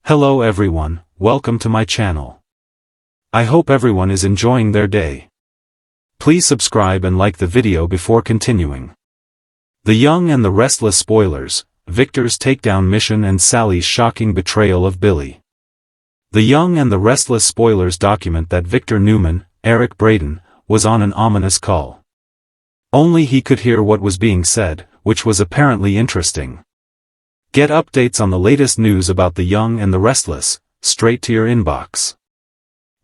Hello everyone, welcome to my channel. I hope everyone is enjoying their day. Please subscribe and like the video before continuing. The Young and the Restless spoilers, Victor's takedown mission and Sally's shocking betrayal of Billy. The Young and the Restless spoilers document that Victor Newman, Eric Braeden, was on an ominous call. Only he could hear what was being said, which was apparently interesting. Get updates on the latest news about The Young and the Restless, straight to your inbox.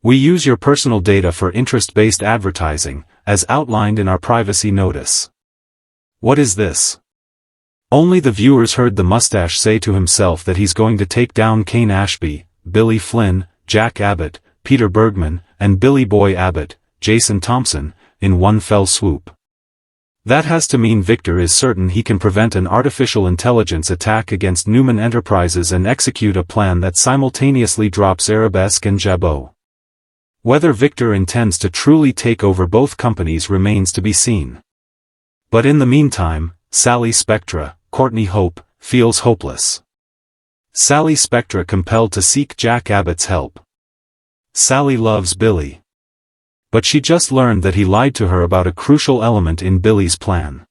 We use your personal data for interest-based advertising, as outlined in our privacy notice. What is this? Only the viewers heard the mustache say to himself that he's going to take down Kane Ashby, Billy Flynn, Jack Abbott, Peter Bergman, and Billy Boy Abbott, Jason Thompson, in one fell swoop. That has to mean Victor is certain he can prevent an artificial intelligence attack against Newman Enterprises and execute a plan that simultaneously drops Arabesque and Jabot. Whether Victor intends to truly take over both companies remains to be seen. But in the meantime, Sally Spectra, Courtney Hope, feels hopeless. Sally Spectra compelled to seek Jack Abbott's help. Sally loves Billy. But she just learned that he lied to her about a crucial element in Billy's plan.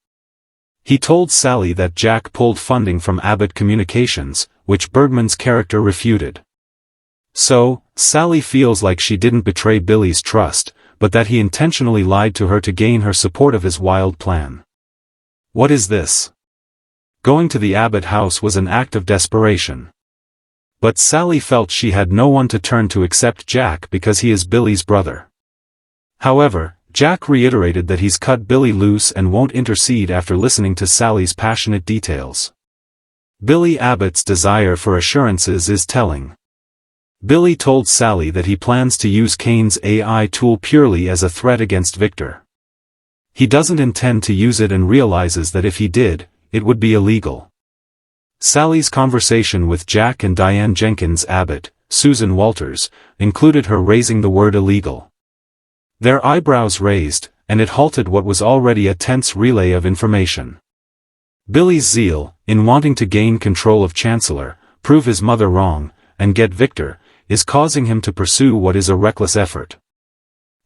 He told Sally that Jack pulled funding from Abbott Communications, which Bergman's character refuted. So, Sally feels like she didn't betray Billy's trust, but that he intentionally lied to her to gain her support of his wild plan. What is this? Going to the Abbott house was an act of desperation. But Sally felt she had no one to turn to except Jack because he is Billy's brother. However, Jack reiterated that he's cut Billy loose and won't intercede after listening to Sally's passionate details. Billy Abbott's desire for assurances is telling. Billy told Sally that he plans to use Kane's AI tool purely as a threat against Victor. He doesn't intend to use it and realizes that if he did, it would be illegal. Sally's conversation with Jack and Diane Jenkins Abbott, Susan Walters, included her raising the word illegal. Their eyebrows raised, and it halted what was already a tense relay of information. Billy's zeal, in wanting to gain control of Chancellor, prove his mother wrong, and get Victor, is causing him to pursue what is a reckless effort.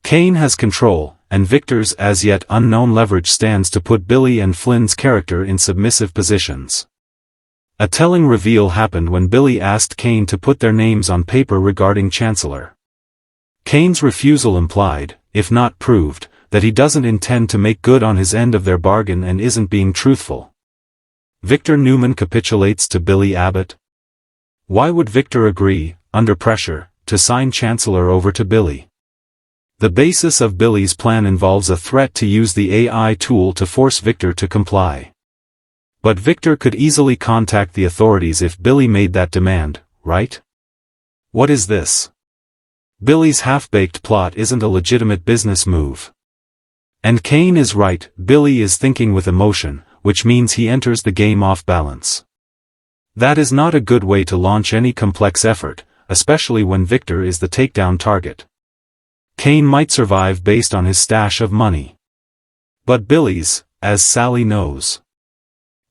Kane has control, and Victor's as yet unknown leverage stands to put Billy and Flynn's character in submissive positions. A telling reveal happened when Billy asked Kane to put their names on paper regarding Chancellor. Kane's refusal implied, if not proved, that he doesn't intend to make good on his end of their bargain and isn't being truthful. Victor Newman capitulates to Billy Abbott? Why would Victor agree, under pressure, to sign Chancellor over to Billy? The basis of Billy's plan involves a threat to use the AI tool to force Victor to comply. But Victor could easily contact the authorities if Billy made that demand, right? What is this? Billy's half-baked plot isn't a legitimate business move. And Kane is right, Billy is thinking with emotion, which means he enters the game off balance. That is not a good way to launch any complex effort, especially when Victor is the takedown target. Kane might survive based on his stash of money. But Billy's, as Sally knows.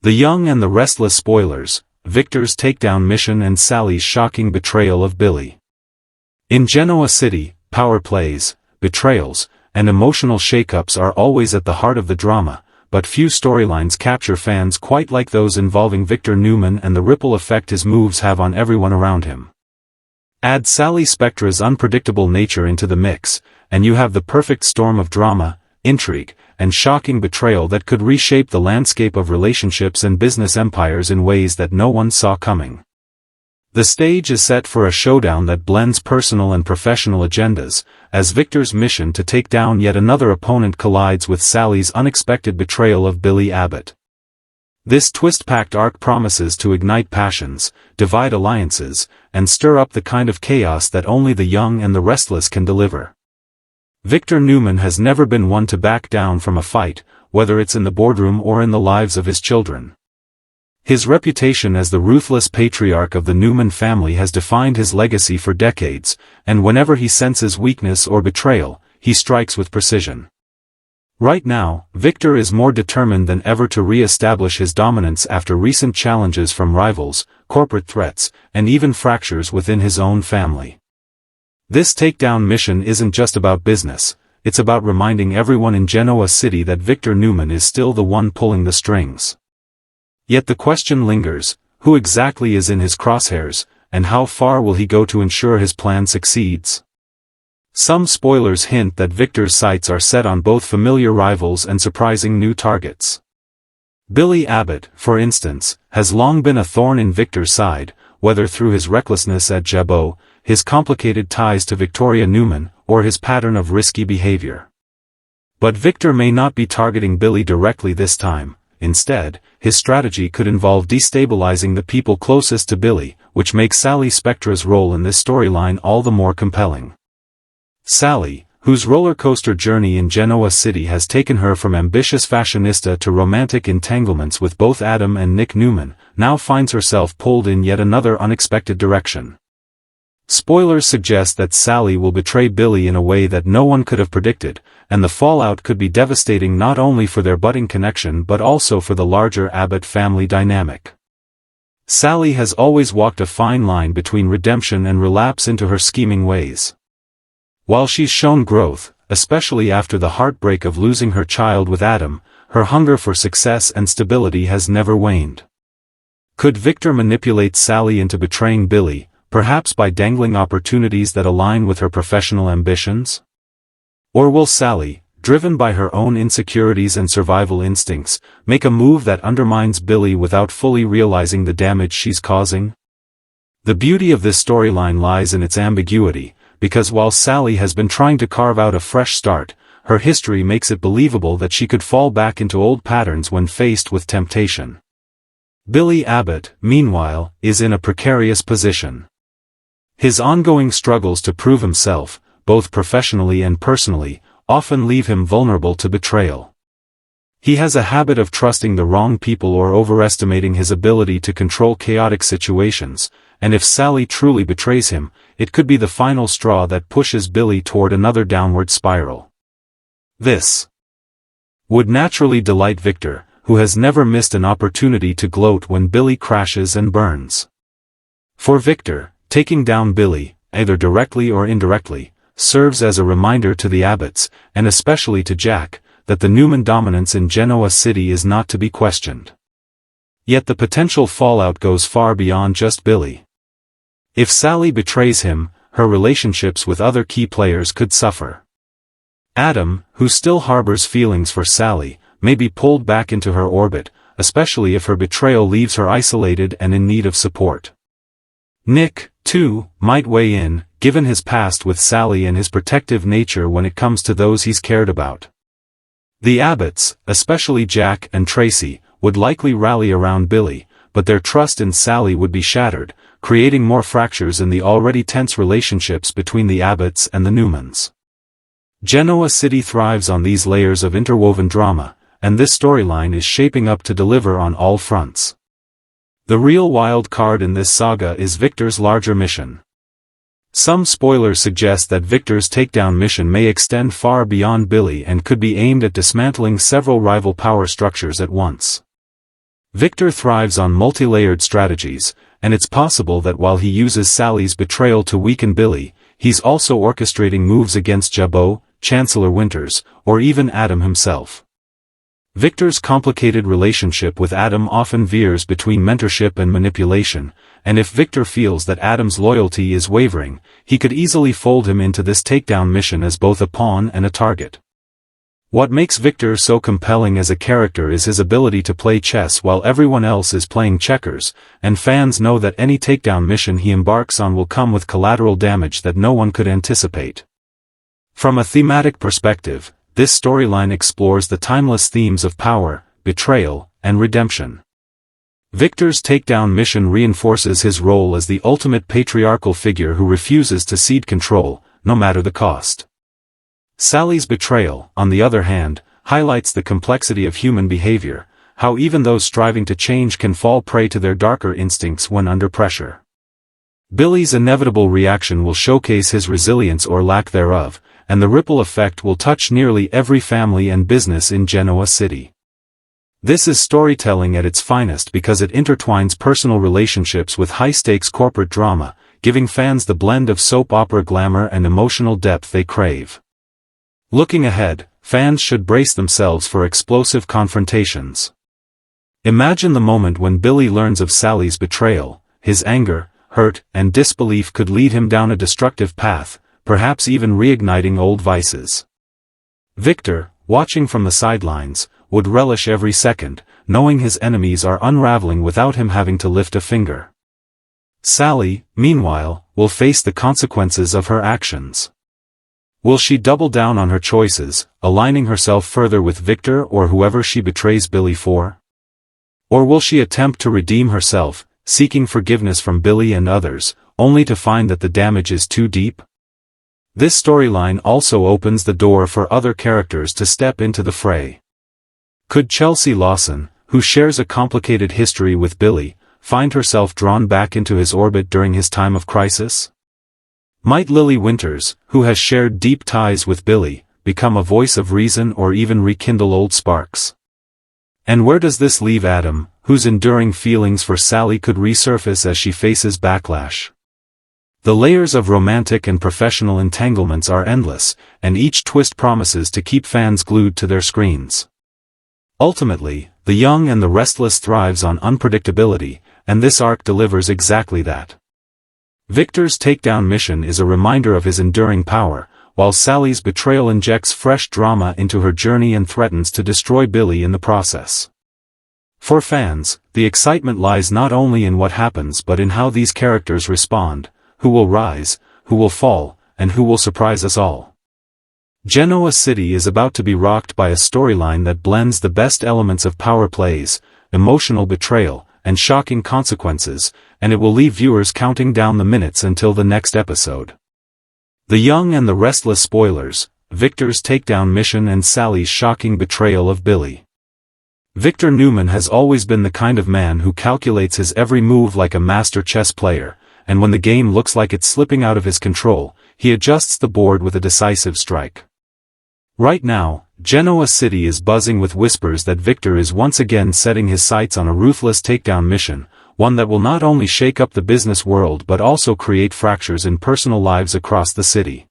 The Young and the Restless spoilers, Victor's takedown mission and Sally's shocking betrayal of Billy. In Genoa City, power plays, betrayals, and emotional shakeups are always at the heart of the drama, but few storylines capture fans quite like those involving Victor Newman and the ripple effect his moves have on everyone around him. Add Sally Spectra's unpredictable nature into the mix, and you have the perfect storm of drama, intrigue, and shocking betrayal that could reshape the landscape of relationships and business empires in ways that no one saw coming. The stage is set for a showdown that blends personal and professional agendas, as Victor's mission to take down yet another opponent collides with Sally's unexpected betrayal of Billy Abbott. This twist-packed arc promises to ignite passions, divide alliances, and stir up the kind of chaos that only The Young and the Restless can deliver. Victor Newman has never been one to back down from a fight, whether it's in the boardroom or in the lives of his children. His reputation as the ruthless patriarch of the Newman family has defined his legacy for decades, and whenever he senses weakness or betrayal, he strikes with precision. Right now, Victor is more determined than ever to re-establish his dominance after recent challenges from rivals, corporate threats, and even fractures within his own family. This takedown mission isn't just about business, it's about reminding everyone in Genoa City that Victor Newman is still the one pulling the strings. Yet the question lingers, who exactly is in his crosshairs, and how far will he go to ensure his plan succeeds? Some spoilers hint that Victor's sights are set on both familiar rivals and surprising new targets. Billy Abbott, for instance, has long been a thorn in Victor's side, whether through his recklessness at Jabot, his complicated ties to Victoria Newman, or his pattern of risky behavior. But Victor may not be targeting Billy directly this time. Instead, his strategy could involve destabilizing the people closest to Billy, which makes Sally Spectra's role in this storyline all the more compelling. Sally, whose roller coaster journey in Genoa City has taken her from ambitious fashionista to romantic entanglements with both Adam and Nick Newman, now finds herself pulled in yet another unexpected direction. Spoilers suggest that Sally will betray Billy in a way that no one could have predicted, and the fallout could be devastating not only for their budding connection but also for the larger Abbott family dynamic. Sally has always walked a fine line between redemption and relapse into her scheming ways. While she's shown growth, especially after the heartbreak of losing her child with Adam, her hunger for success and stability has never waned. Could Victor manipulate Sally into betraying Billy, perhaps by dangling opportunities that align with her professional ambitions? Or will Sally, driven by her own insecurities and survival instincts, make a move that undermines Billy without fully realizing the damage she's causing? The beauty of this storyline lies in its ambiguity, because while Sally has been trying to carve out a fresh start, her history makes it believable that she could fall back into old patterns when faced with temptation. Billy Abbott, meanwhile, is in a precarious position. His ongoing struggles to prove himself, both professionally and personally, often leave him vulnerable to betrayal. He has a habit of trusting the wrong people or overestimating his ability to control chaotic situations, and if Sally truly betrays him, it could be the final straw that pushes Billy toward another downward spiral. This would naturally delight Victor, who has never missed an opportunity to gloat when Billy crashes and burns. For Victor, taking down Billy, either directly or indirectly, serves as a reminder to the Abbotts, and especially to Jack, that the Newman dominance in Genoa City is not to be questioned. Yet the potential fallout goes far beyond just Billy. If Sally betrays him, her relationships with other key players could suffer. Adam, who still harbors feelings for Sally, may be pulled back into her orbit, especially if her betrayal leaves her isolated and in need of support. Nick, too, might weigh in, given his past with Sally and his protective nature when it comes to those he's cared about. The Abbotts, especially Jack and Tracy, would likely rally around Billy, but their trust in Sally would be shattered, creating more fractures in the already tense relationships between the Abbotts and the Newmans. Genoa City thrives on these layers of interwoven drama, and this storyline is shaping up to deliver on all fronts. The real wild card in this saga is Victor's larger mission. Some spoilers suggest that Victor's takedown mission may extend far beyond Billy and could be aimed at dismantling several rival power structures at once. Victor thrives on multi-layered strategies, and it's possible that while he uses Sally's betrayal to weaken Billy, he's also orchestrating moves against Jabot, Chancellor Winters, or even Adam himself. Victor's complicated relationship with Adam often veers between mentorship and manipulation, and if Victor feels that Adam's loyalty is wavering, he could easily fold him into this takedown mission as both a pawn and a target. What makes Victor so compelling as a character is his ability to play chess while everyone else is playing checkers, and fans know that any takedown mission he embarks on will come with collateral damage that no one could anticipate. From a thematic perspective, this storyline explores the timeless themes of power, betrayal, and redemption. Victor's takedown mission reinforces his role as the ultimate patriarchal figure who refuses to cede control, no matter the cost. Sally's betrayal, on the other hand, highlights the complexity of human behavior, how even those striving to change can fall prey to their darker instincts when under pressure. Billy's inevitable reaction will showcase his resilience or lack thereof, and the ripple effect will touch nearly every family and business in Genoa City. This is storytelling at its finest because it intertwines personal relationships with high-stakes corporate drama, giving fans the blend of soap opera glamour and emotional depth they crave. Looking ahead, fans should brace themselves for explosive confrontations. Imagine the moment when Billy learns of Sally's betrayal. His anger, hurt, and disbelief could lead him down a destructive path, perhaps even reigniting old vices. Victor, watching from the sidelines, would relish every second, knowing his enemies are unraveling without him having to lift a finger. Sally, meanwhile, will face the consequences of her actions. Will she double down on her choices, aligning herself further with Victor or whoever she betrays Billy for? Or will she attempt to redeem herself, seeking forgiveness from Billy and others, only to find that the damage is too deep? This storyline also opens the door for other characters to step into the fray. Could Chelsea Lawson, who shares a complicated history with Billy, find herself drawn back into his orbit during his time of crisis? Might Lily Winters, who has shared deep ties with Billy, become a voice of reason or even rekindle old sparks? And where does this leave Adam, whose enduring feelings for Sally could resurface as she faces backlash? The layers of romantic and professional entanglements are endless, and each twist promises to keep fans glued to their screens. Ultimately, The Young and the Restless thrives on unpredictability, and this arc delivers exactly that. Victor's takedown mission is a reminder of his enduring power, while Sally's betrayal injects fresh drama into her journey and threatens to destroy Billy in the process. For fans, the excitement lies not only in what happens but in how these characters respond, who will rise, who will fall, and who will surprise us all. Genoa City is about to be rocked by a storyline that blends the best elements of power plays, emotional betrayal, and shocking consequences, and it will leave viewers counting down the minutes until the next episode. The Young and the Restless spoilers, Victor's takedown mission and Sally's shocking betrayal of Billy. Victor Newman has always been the kind of man who calculates his every move like a master chess player, and when the game looks like it's slipping out of his control, he adjusts the board with a decisive strike. Right now, Genoa City is buzzing with whispers that Victor is once again setting his sights on a ruthless takedown mission, one that will not only shake up the business world but also create fractures in personal lives across the city.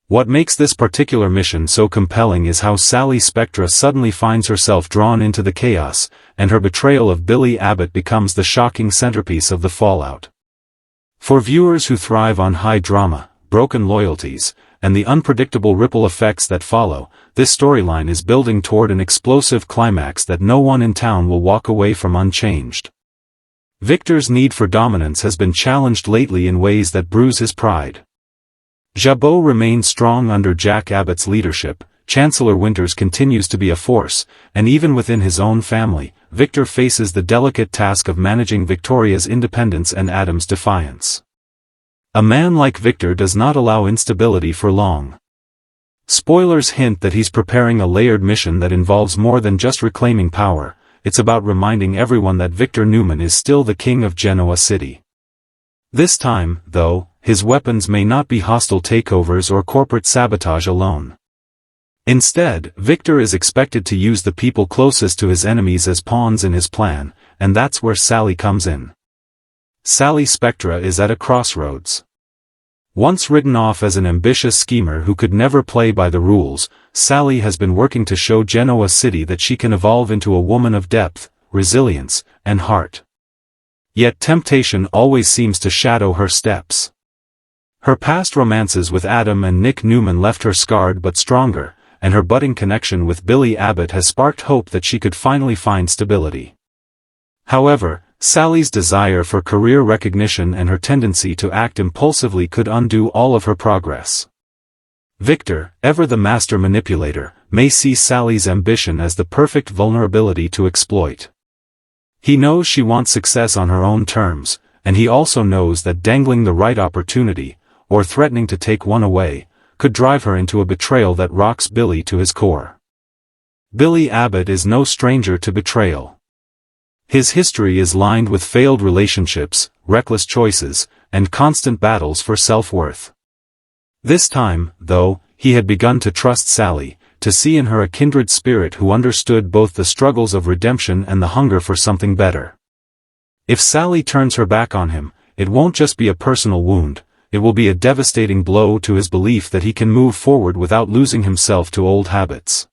What makes this particular mission so compelling is how Sally Spectra suddenly finds herself drawn into the chaos, and her betrayal of Billy Abbott becomes the shocking centerpiece of the fallout. For viewers who thrive on high drama, broken loyalties, and the unpredictable ripple effects that follow, this storyline is building toward an explosive climax that no one in town will walk away from unchanged. Victor's need for dominance has been challenged lately in ways that bruise his pride. Jabot remains strong under Jack Abbott's leadership, Chancellor Winters continues to be a force, and even within his own family, Victor faces the delicate task of managing Victoria's independence and Adam's defiance. A man like Victor does not allow instability for long. Spoilers hint that he's preparing a layered mission that involves more than just reclaiming power. It's about reminding everyone that Victor Newman is still the king of Genoa City. This time, though, his weapons may not be hostile takeovers or corporate sabotage alone. Instead, Victor is expected to use the people closest to his enemies as pawns in his plan, and that's where Sally comes in. Sally Spectra is at a crossroads. Once written off as an ambitious schemer who could never play by the rules, Sally has been working to show Genoa City that she can evolve into a woman of depth, resilience, and heart. Yet temptation always seems to shadow her steps. Her past romances with Adam and Nick Newman left her scarred but stronger, and her budding connection with Billy Abbott has sparked hope that she could finally find stability. However, Sally's desire for career recognition and her tendency to act impulsively could undo all of her progress. Victor, ever the master manipulator, may see Sally's ambition as the perfect vulnerability to exploit. He knows she wants success on her own terms, and he also knows that dangling the right opportunity, or threatening to take one away, could drive her into a betrayal that rocks Billy to his core. Billy Abbott is no stranger to betrayal. His history is lined with failed relationships, reckless choices, and constant battles for self-worth. This time, though, he had begun to trust Sally, to see in her a kindred spirit who understood both the struggles of redemption and the hunger for something better. If Sally turns her back on him, it won't just be a personal wound, it will be a devastating blow to his belief that he can move forward without losing himself to old habits.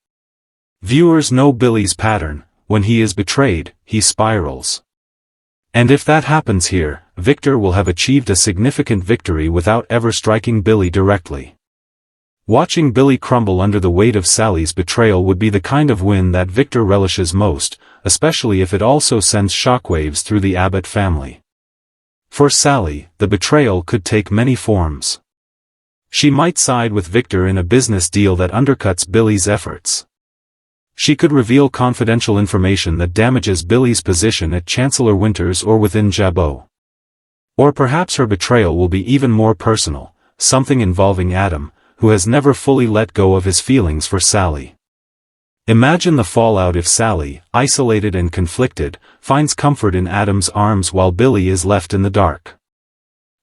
Viewers know Billy's pattern: when he is betrayed, he spirals. And if that happens here, Victor will have achieved a significant victory without ever striking Billy directly. Watching Billy crumble under the weight of Sally's betrayal would be the kind of win that Victor relishes most, especially if it also sends shockwaves through the Abbott family. For Sally, the betrayal could take many forms. She might side with Victor in a business deal that undercuts Billy's efforts. She could reveal confidential information that damages Billy's position at Chancellor Winters or within Jabot. Or perhaps her betrayal will be even more personal, something involving Adam, who has never fully let go of his feelings for Sally. Imagine the fallout if Sally, isolated and conflicted, finds comfort in Adam's arms while Billy is left in the dark.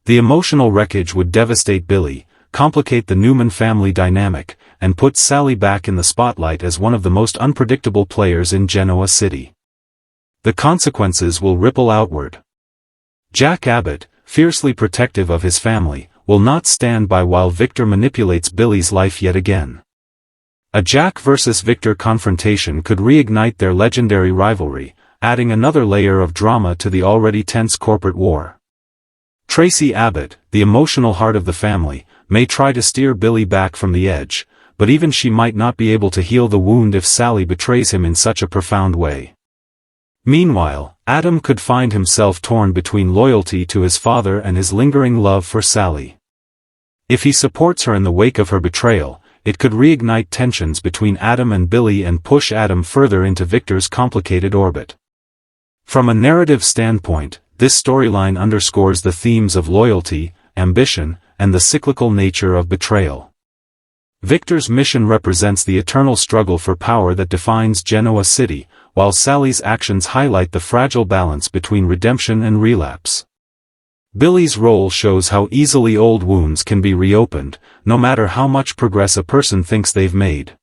The emotional wreckage would devastate Billy, complicate the Newman family dynamic, and put Sally back in the spotlight as one of the most unpredictable players in Genoa City. The consequences will ripple outward. Jack Abbott, fiercely protective of his family, will not stand by while Victor manipulates Billy's life yet again. A Jack versus Victor confrontation could reignite their legendary rivalry, adding another layer of drama to the already tense corporate war. Tracy Abbott, the emotional heart of the family, may try to steer Billy back from the edge, but even she might not be able to heal the wound if Sally betrays him in such a profound way. Meanwhile, Adam could find himself torn between loyalty to his father and his lingering love for Sally. If he supports her in the wake of her betrayal, it could reignite tensions between Adam and Billy and push Adam further into Victor's complicated orbit. From a narrative standpoint, this storyline underscores the themes of loyalty, ambition, and the cyclical nature of betrayal. Victor's mission represents the eternal struggle for power that defines Genoa City, while Sally's actions highlight the fragile balance between redemption and relapse. Billy's role shows how easily old wounds can be reopened, no matter how much progress a person thinks they've made.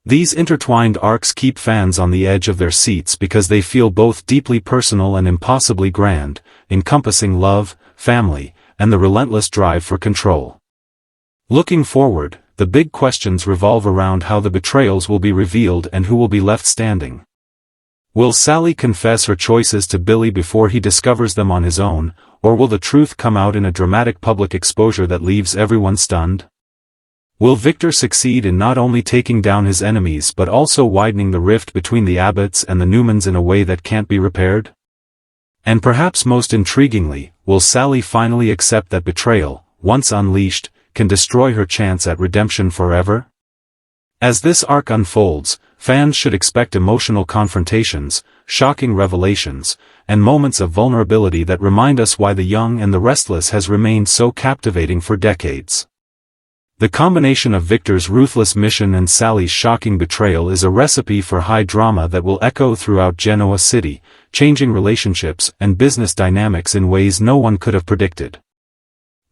These intertwined arcs keep fans on the edge of their seats because they feel both deeply personal and impossibly grand, encompassing love, family, and the relentless drive for control. Looking forward, the big questions revolve around how the betrayals will be revealed and who will be left standing. Will Sally confess her choices to Billy before he discovers them on his own, or will the truth come out in a dramatic public exposure that leaves everyone stunned? Will Victor succeed in not only taking down his enemies but also widening the rift between the Abbotts and the Newmans in a way that can't be repaired? And perhaps most intriguingly, will Sally finally accept that betrayal, once unleashed, can destroy her chance at redemption forever? As this arc unfolds, fans should expect emotional confrontations, shocking revelations, and moments of vulnerability that remind us why The Young and the Restless has remained so captivating for decades. The combination of Victor's ruthless mission and Sally's shocking betrayal is a recipe for high drama that will echo throughout Genoa City, changing relationships and business dynamics in ways no one could have predicted.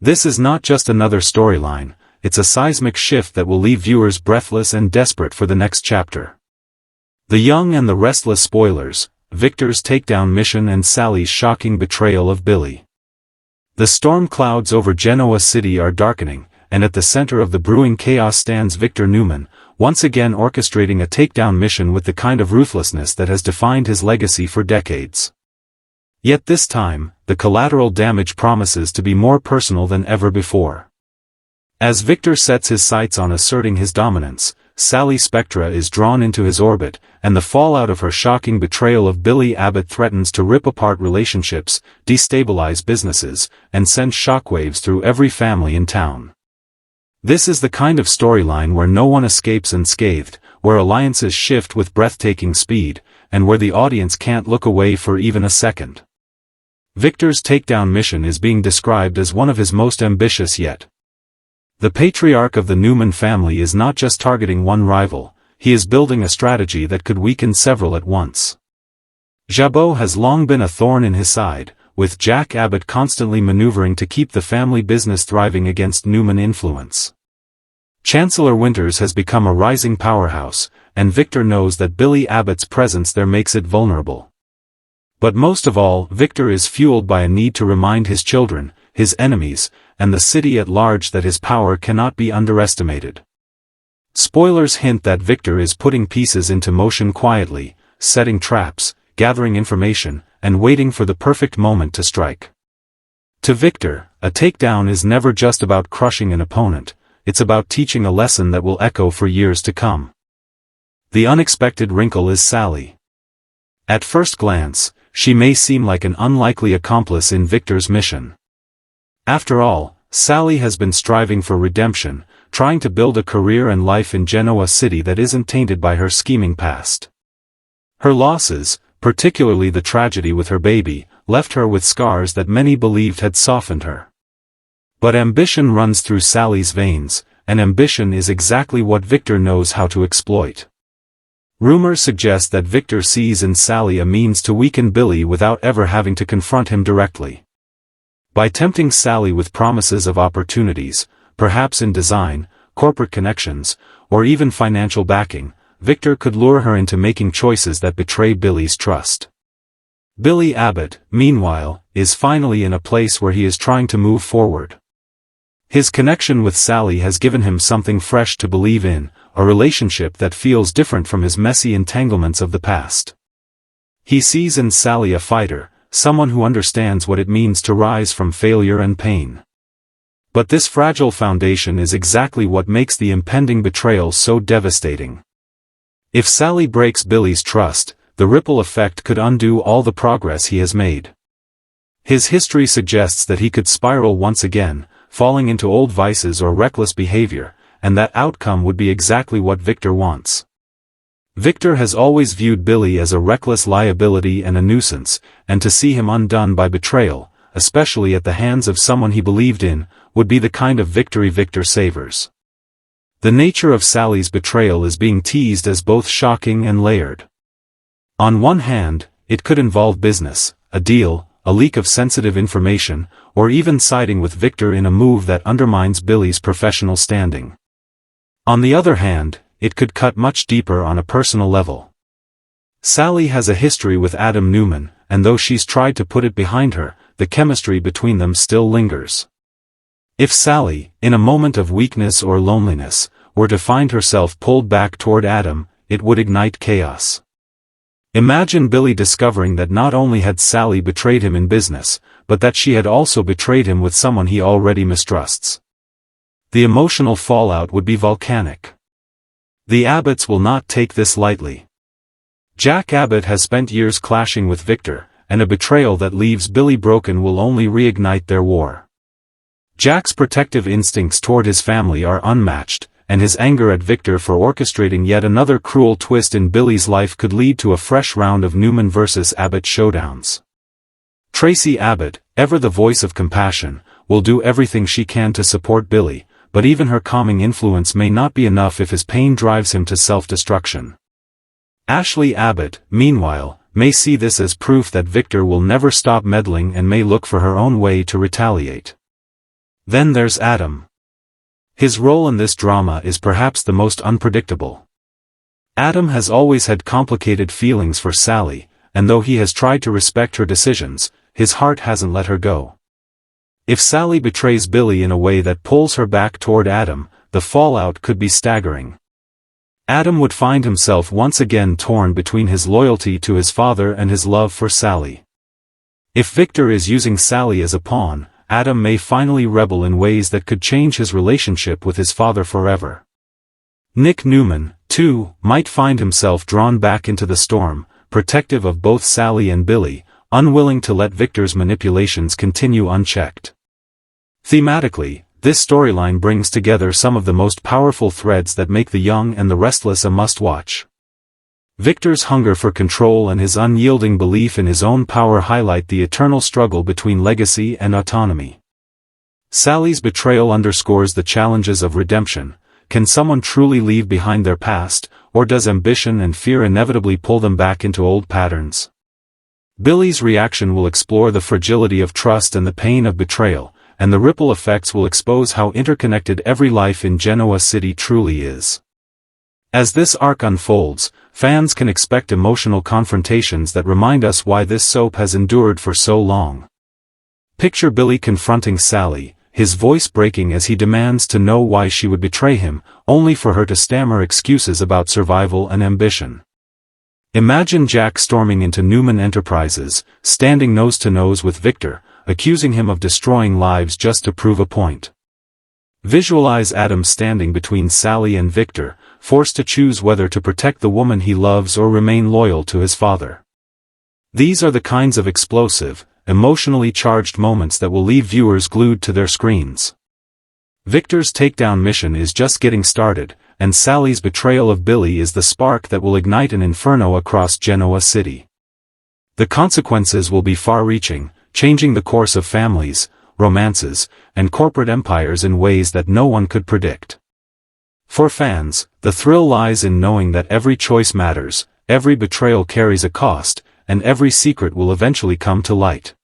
This is not just another storyline, it's a seismic shift that will leave viewers breathless and desperate for the next chapter. The Young and the Restless spoilers, Victor's takedown mission and Sally's shocking betrayal of Billy. The storm clouds over Genoa City are darkening, and at the center of the brewing chaos stands Victor Newman, once again orchestrating a takedown mission with the kind of ruthlessness that has defined his legacy for decades. Yet this time, the collateral damage promises to be more personal than ever before. As Victor sets his sights on asserting his dominance, Sally Spectra is drawn into his orbit, and the fallout of her shocking betrayal of Billy Abbott threatens to rip apart relationships, destabilize businesses, and send shockwaves through every family in town. This is the kind of storyline where no one escapes unscathed, where alliances shift with breathtaking speed, and where the audience can't look away for even a second. Victor's takedown mission is being described as one of his most ambitious yet. The patriarch of the Newman family is not just targeting one rival, he is building a strategy that could weaken several at once. Jabot has long been a thorn in his side, with Jack Abbott constantly maneuvering to keep the family business thriving against Newman influence. Chancellor Winters has become a rising powerhouse, and Victor knows that Billy Abbott's presence there makes it vulnerable. But most of all, Victor is fueled by a need to remind his children, his enemies, and the city at large that his power cannot be underestimated. Spoilers hint that Victor is putting pieces into motion quietly, setting traps, gathering information, and waiting for the perfect moment to strike. To Victor, a takedown is never just about crushing an opponent, it's about teaching a lesson that will echo for years to come. The unexpected wrinkle is Sally. At first glance, she may seem like an unlikely accomplice in Victor's mission. After all, Sally has been striving for redemption, trying to build a career and life in Genoa City that isn't tainted by her scheming past. Her losses, particularly the tragedy with her baby, left her with scars that many believed had softened her. But ambition runs through Sally's veins, and ambition is exactly what Victor knows how to exploit. Rumors suggest that Victor sees in Sally a means to weaken Billy without ever having to confront him directly. By tempting Sally with promises of opportunities, perhaps in design, corporate connections, or even financial backing, Victor could lure her into making choices that betray Billy's trust. Billy Abbott, meanwhile, is finally in a place where he is trying to move forward. His connection with Sally has given him something fresh to believe in, a relationship that feels different from his messy entanglements of the past. He sees in Sally a fighter, someone who understands what it means to rise from failure and pain. But this fragile foundation is exactly what makes the impending betrayal so devastating. If Sally breaks Billy's trust, the ripple effect could undo all the progress he has made. His history suggests that he could spiral once again, falling into old vices or reckless behavior, and that outcome would be exactly what Victor wants. Victor has always viewed Billy as a reckless liability and a nuisance, and to see him undone by betrayal, especially at the hands of someone he believed in, would be the kind of victory Victor savors. The nature of Sally's betrayal is being teased as both shocking and layered. On one hand, it could involve business, a deal, a leak of sensitive information, or even siding with Victor in a move that undermines Billy's professional standing. On the other hand, it could cut much deeper on a personal level. Sally has a history with Adam Newman, and though she's tried to put it behind her, the chemistry between them still lingers. If Sally, in a moment of weakness or loneliness, were to find herself pulled back toward Adam, it would ignite chaos. Imagine Billy discovering that not only had Sally betrayed him in business, but that she had also betrayed him with someone he already mistrusts. The emotional fallout would be volcanic. The Abbotts will not take this lightly. Jack Abbott has spent years clashing with Victor, and a betrayal that leaves Billy broken will only reignite their war. Jack's protective instincts toward his family are unmatched, and his anger at Victor for orchestrating yet another cruel twist in Billy's life could lead to a fresh round of Newman versus Abbott showdowns. Tracy Abbott, ever the voice of compassion, will do everything she can to support Billy, but even her calming influence may not be enough if his pain drives him to self-destruction. Ashley Abbott, meanwhile, may see this as proof that Victor will never stop meddling and may look for her own way to retaliate. Then there's Adam. His role in this drama is perhaps the most unpredictable. Adam has always had complicated feelings for Sally, and though he has tried to respect her decisions, his heart hasn't let her go. If Sally betrays Billy in a way that pulls her back toward Adam, the fallout could be staggering. Adam would find himself once again torn between his loyalty to his father and his love for Sally. If Victor is using Sally as a pawn, Adam may finally rebel in ways that could change his relationship with his father forever. Nick Newman, too, might find himself drawn back into the storm, protective of both Sally and Billy, unwilling to let Victor's manipulations continue unchecked. Thematically, this storyline brings together some of the most powerful threads that make The Young and the Restless a must-watch. Victor's hunger for control and his unyielding belief in his own power highlight the eternal struggle between legacy and autonomy. Sally's betrayal underscores the challenges of redemption. Can someone truly leave behind their past, or does ambition and fear inevitably pull them back into old patterns? Billy's reaction will explore the fragility of trust and the pain of betrayal, and the ripple effects will expose how interconnected every life in Genoa City truly is. As this arc unfolds, fans can expect emotional confrontations that remind us why this soap has endured for so long. Picture Billy confronting Sally, his voice breaking as he demands to know why she would betray him, only for her to stammer excuses about survival and ambition. Imagine Jack storming into Newman Enterprises, standing nose to nose with Victor, accusing him of destroying lives just to prove a point. Visualize Adam standing between Sally and Victor, forced to choose whether to protect the woman he loves or remain loyal to his father. These are the kinds of explosive, emotionally charged moments that will leave viewers glued to their screens. Victor's takedown mission is just getting started, and Sally's betrayal of Billy is the spark that will ignite an inferno across Genoa City. The consequences will be far-reaching, changing the course of families, romances, and corporate empires in ways that no one could predict. For fans, the thrill lies in knowing that every choice matters, every betrayal carries a cost, and every secret will eventually come to light.